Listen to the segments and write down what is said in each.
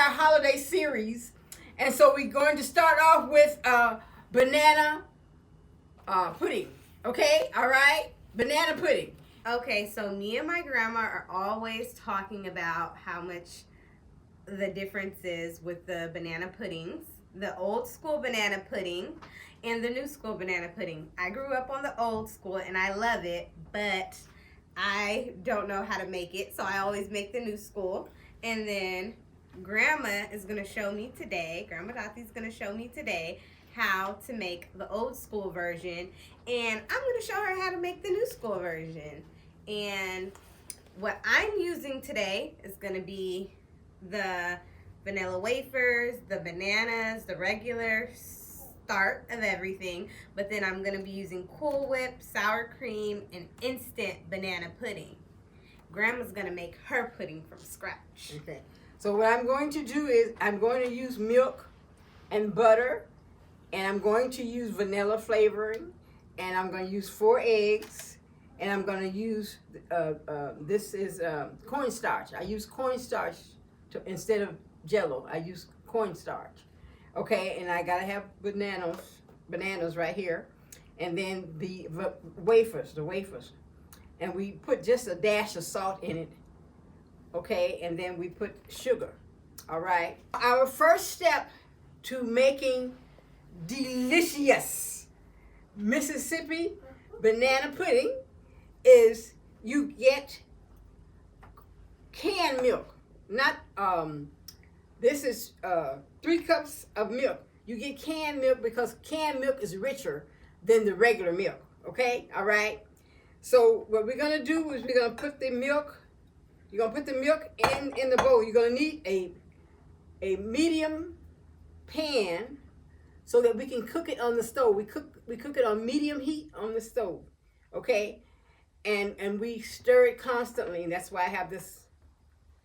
our holiday series. And so we're going to start off with banana pudding. Okay? All right? Banana pudding. Okay, so me and my grandma are always talking about how much the difference is with the banana puddings, the old school banana pudding and the new school banana pudding. I grew up on the old school and I love it, but I don't know how to make it, so I always make the new school. And then Grandma is going to show me today, Grandma Dottie's going to show me today how to make the old school version, and I'm going to show her how to make the new school version. And what I'm using today is going to be the vanilla wafers, the bananas, the regular start of everything, but then I'm going to be using Cool Whip, sour cream, and instant banana pudding. Grandma's going to make her pudding from scratch. Okay. So what I'm going to do is I'm going to use milk and butter, and I'm going to use vanilla flavoring, and I'm going to use 4 eggs, and I'm going to use, this is cornstarch. I use cornstarch instead of Jell-O. I use cornstarch. Okay, and I got to have bananas right here, and then the wafers. And we put just a dash of salt in it. Okay, and then we put sugar. All right. Our first step to making delicious Mississippi banana pudding is you get canned milk. Not this is 3 cups of milk. You get canned milk because canned milk is richer than the regular milk. Okay? All right. So what we're gonna do is we're gonna put the milk. You're gonna put the milk in the bowl. You're gonna need a medium pan so that we can cook it on the stove. We cook it on medium heat on the stove. Okay? And we stir it constantly, and that's why I have this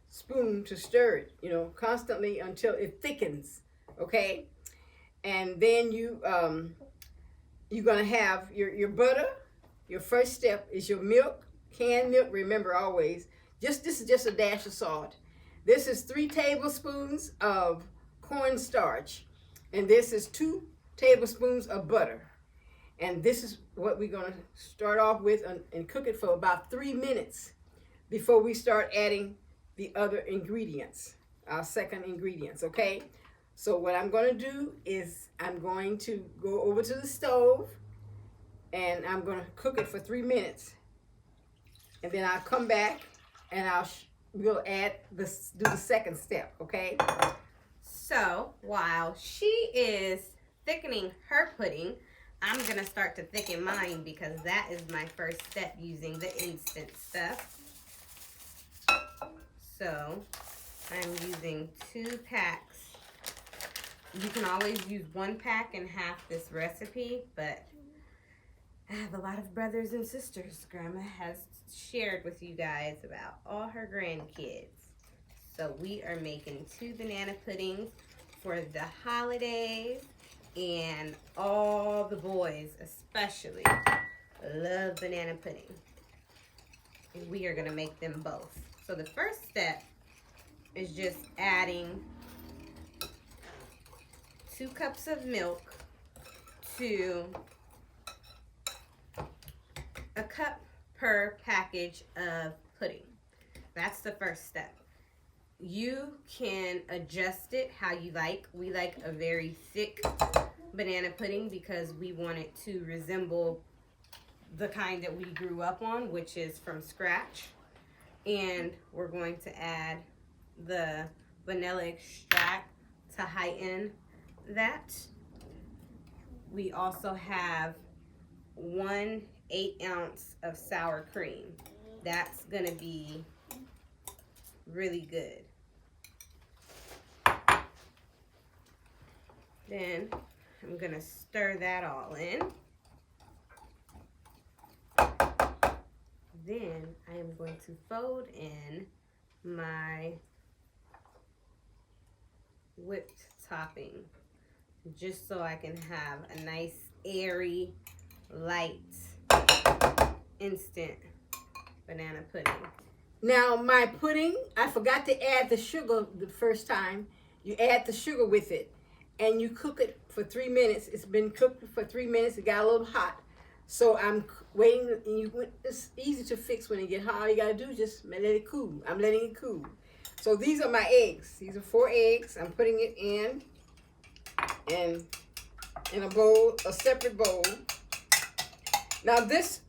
spoon to stir it, constantly until it thickens. Okay? And then you're gonna have your butter. Your first step is your milk, canned milk, remember always. This is just a dash of salt. This is 3 tablespoons of cornstarch. And this is 2 tablespoons of butter. And this is what we're going to start off with and cook it for about 3 minutes before we start adding the other ingredients, our second ingredients, okay? So what I'm going to do is I'm going to go over to the stove and I'm going to cook it for 3 minutes. And then I'll come back and we'll do the second step, okay? So while she is thickening her pudding, I'm gonna start to thicken mine because that is my first step using the instant stuff. So I'm using 2 packs. You can always use 1 pack and half this recipe, but I have a lot of brothers and sisters. Grandma has shared with you guys about all her grandkids. So we are making 2 banana puddings for the holidays, and all the boys especially love banana pudding. And we are gonna make them both. So the first step is just adding 2 cups of milk to a cup per package of pudding. That's the first step. You can adjust it how you like. We like a very thick banana pudding because we want it to resemble the kind that we grew up on, which is from scratch. And we're going to add the vanilla extract to heighten that. We also have 1 8-ounce of sour cream. That's gonna be really good. Then I'm gonna stir that all in. Then I am going to fold in my whipped topping just so I can have a nice airy, light, instant banana pudding. Now my pudding, I forgot to add the sugar the first time, You add the sugar with it, and you cook it for 3 minutes. It's been cooked for 3 minutes. It got a little hot. So I'm waiting. It's easy to fix when it get hot. All you gotta do is just let it cool. I'm letting it cool. So these are my eggs. These are 4 eggs. I'm putting it in a bowl, a separate bowl. Now this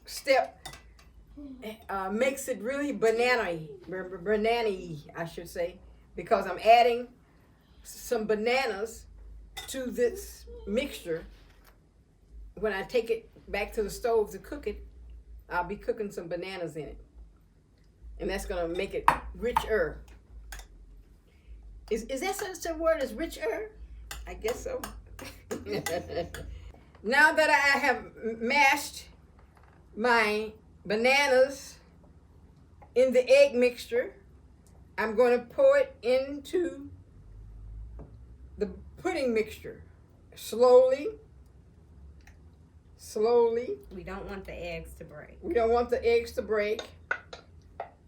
step makes it really banana-y, I should say, because I'm adding some bananas to this mixture. When I take it back to the stove to cook it, I'll be cooking some bananas in it. And that's gonna make it richer. Is that such a word as richer? I guess so. Now that I have mashed my bananas in the egg mixture, I'm going to pour it into the pudding mixture. Slowly. We don't want the eggs to break. We don't want the eggs to break.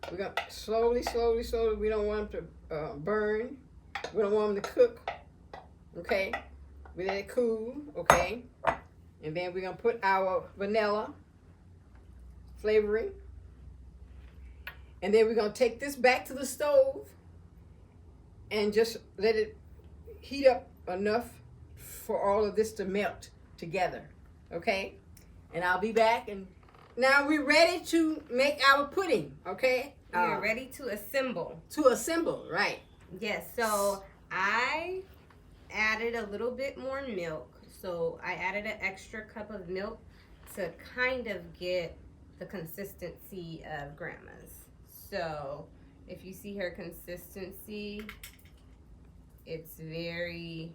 We're going to slowly. We don't want them to burn. We don't want them to cook. Okay? We let it cool. Okay? And then we're going to put our vanilla flavoring. And then we're going to take this back to the stove and just let it heat up enough for all of this to melt together. Okay? And I'll be back. And now we're ready to make our pudding. Okay? We're ready to assemble. Right. Yes, so I added a little bit more milk. So I added an extra cup of milk to kind of get the consistency of Grandma's. So if you see her consistency, it's very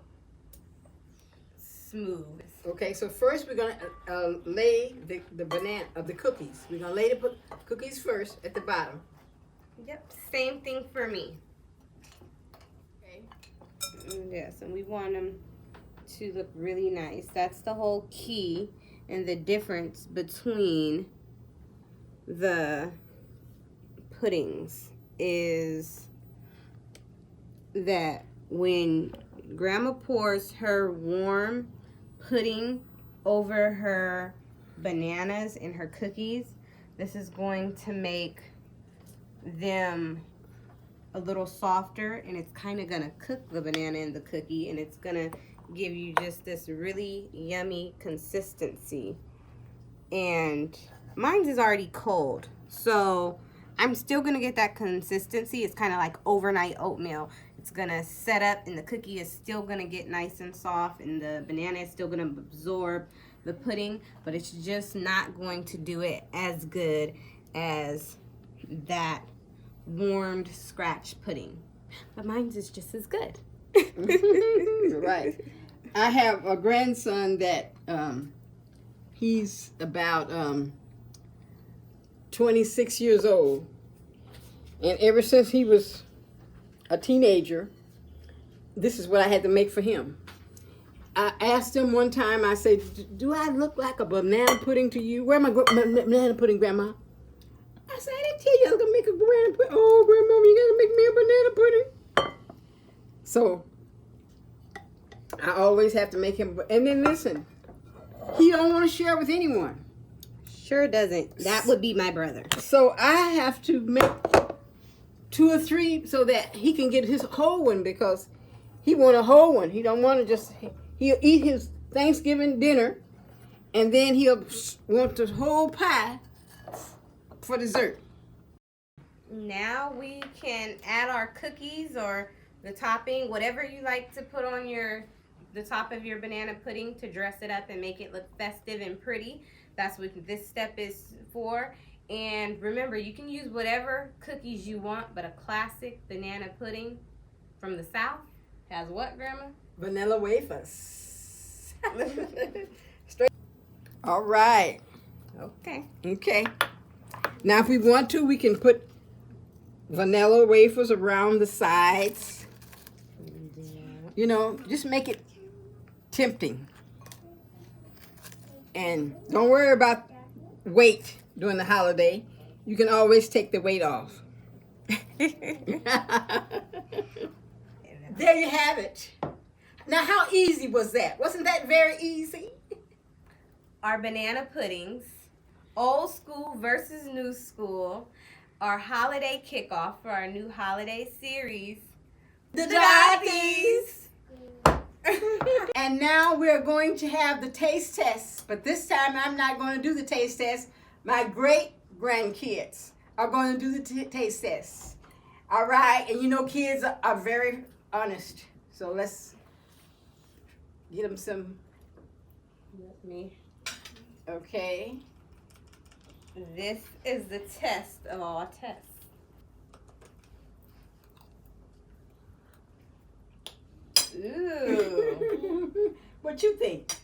smooth. Okay, so first we're gonna lay the cookies. We're gonna lay the cookies first at the bottom. Yep, same thing for me. Okay. Yes, and we want them to look really nice. That's the whole key and the difference between the puddings is that when Grandma pours her warm pudding over her bananas and her cookies, this is going to make them a little softer, and it's kind of gonna cook the banana and the cookie, and it's gonna give you just this really yummy consistency. And mine's is already cold, so I'm still gonna get that consistency. It's kind of like overnight oatmeal. It's gonna set up, and the cookie is still gonna get nice and soft, and the banana is still gonna absorb the pudding, but it's just not going to do it as good as that warmed scratch pudding. But mine's is just as good. Right. I have a grandson that he's about 26 years old, and ever since he was a teenager, this is what I had to make for him. I asked him one time, I said, do I look like a banana pudding to you? Where my banana pudding, Grandma? I said, I didn't tell you I was going to make a banana pudding. Oh, Grandma, you got to make me a banana pudding. So I always have to make him. And then listen, he don't want to share with anyone. Sure doesn't. That would be my brother. So I have to make 2 or 3 so that he can get his whole one, because he want a whole one. He don't want to just, he'll eat his Thanksgiving dinner and then he'll want the whole pie for dessert. Now we can add our cookies or the topping, whatever you like to put on the top of your banana pudding to dress it up and make it look festive and pretty. That's what this step is for. And remember, you can use whatever cookies you want, but a classic banana pudding from the South has what, Grandma? Vanilla wafers. All right. Okay. Now, if we want to, we can put vanilla wafers around the sides. You know, just make it tempting. And don't worry about weight during the holiday. You can always take the weight off. There you have it. Now, how easy was that? Wasn't that very easy? Our banana puddings, old school versus new school, our holiday kickoff for our new holiday series, The Dorothy's. And now we're going to have the taste test. But this time I'm not going to do the taste test. My great grandkids are going to do the taste test. All right. And you know, kids are very honest. So let's get them some. Let me. Okay. This is the test of all tests. Ooh. What you think?